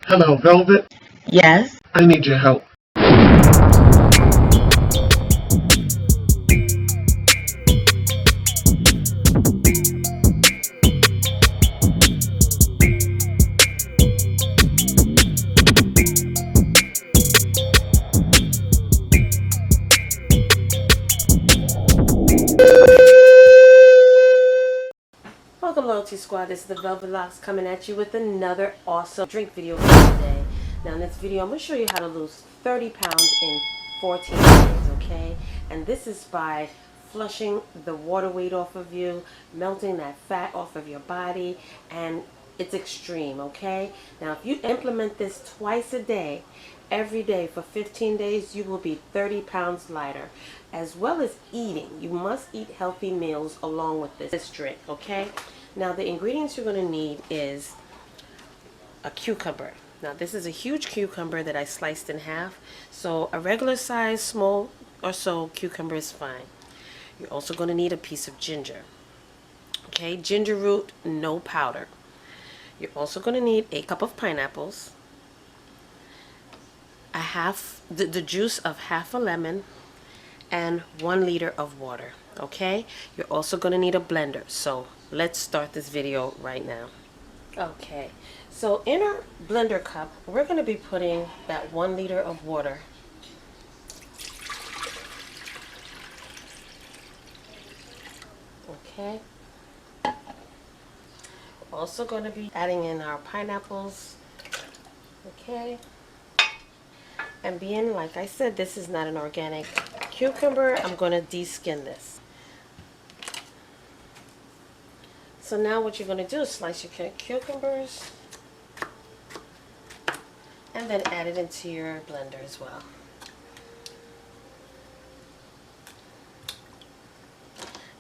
Hello, Velvet. Yes. I need your help. Welcome Loyalty Squad, this is the Velvet Locks coming at you with another awesome drink video for today. Now in this video I'm going to show you how to lose 30 pounds in 14 days, okay? And this is by flushing the water weight off of you, melting that fat off of your body, and it's extreme, okay? Now if you implement this twice a day, every day for 15 days, you will be 30 pounds lighter. As well as eating, you must eat healthy meals along with this drink, okay? Now the ingredients you're going to need is a cucumber. Now this is a huge cucumber that I sliced in half, so a regular size small or so cucumber is fine. You're also going to need a piece of ginger, okay? Ginger root, no powder. You're also going to need a cup of pineapples, the juice of half a lemon, and 1 liter of water, okay? You're also going to need a blender, so let's start this video right now. Okay, so in our blender cup, we're going to be putting that 1 liter of water. Okay. We're also going to be adding in our pineapples, okay? And being, like I said, this is not an organic cucumber, I'm going to de-skin this. So now what you're going to do is slice your cucumbers and then add it into your blender as well.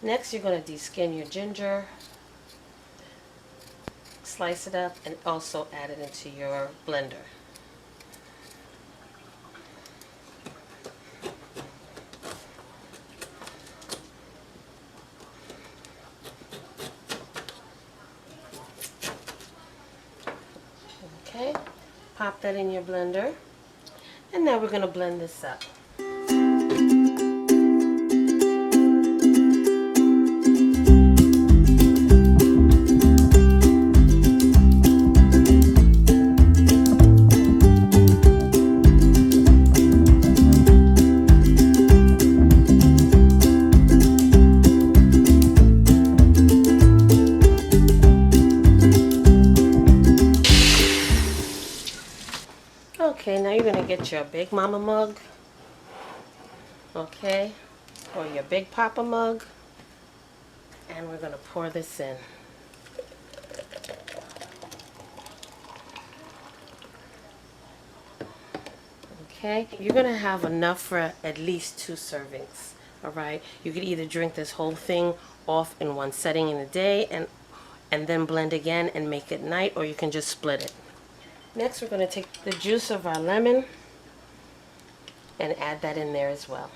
Next you're going to de-skin your ginger, slice it up, and also add it into your blender. Okay, pop that in your blender, and now we're going to blend this up. Okay, now you're going to get your Big Mama mug, okay, or your Big Papa mug, and we're going to pour this in. Okay, you're going to have enough for at least 2 servings, alright? You could either drink this whole thing off in one setting in a day and then blend again and make it night, or you can just split it. Next, we're going to take the juice of our lemon and add that in there as well.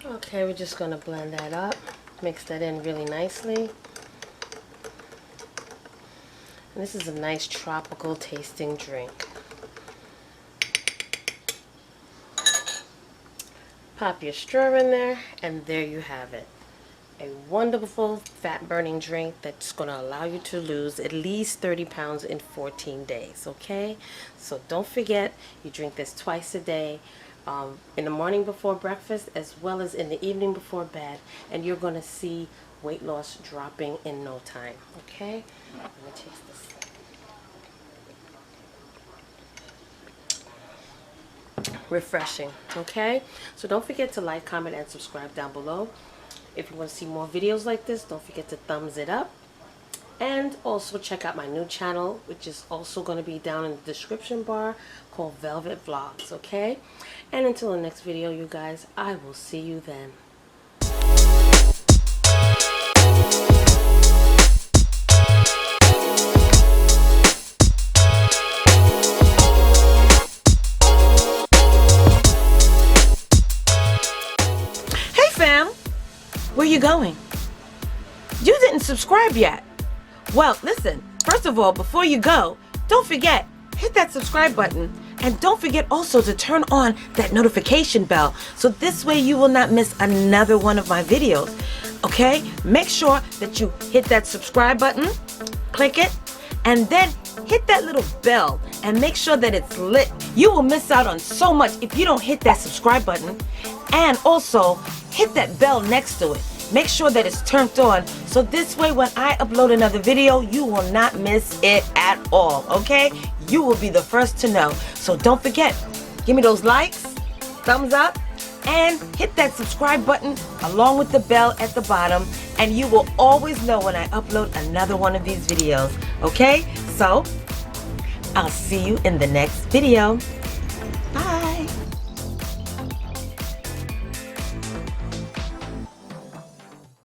Okay, we're just going to blend that up, mix that in really nicely. And this is a nice tropical tasting drink. Pop your straw in there, and there you have it. A wonderful fat burning drink that's going to allow you to lose at least 30 pounds in 14 days, okay? So don't forget, you drink this twice a day, in the morning before breakfast as well as in the evening before bed, and you're going to see weight loss dropping in no time, okay? Let me taste this. Refreshing, okay? So don't forget to like, comment, and subscribe down below. If you want to see more videos like this, don't forget to thumbs it up. And also check out my new channel, which is also going to be down in the description bar, called Velvet Vlogs, okay? And until the next video, you guys, I will see you then. Where you going? You didn't subscribe yet. Well, listen, first of all, before you go, don't forget, hit that subscribe button. And don't forget also to turn on that notification bell, so this way you will not miss another one of my videos. Okay? Make sure that you hit that subscribe button, click it, and then hit that little bell and make sure that it's lit. You will miss out on so much if you don't hit that subscribe button, and also hit that bell next to it. Make sure that it's turned on, so this way when I upload another video, you will not miss it at all, okay? You will be the first to know. So don't forget, give me those likes, thumbs up, and hit that subscribe button along with the bell at the bottom, and you will always know when I upload another one of these videos, okay? So, I'll see you in the next video.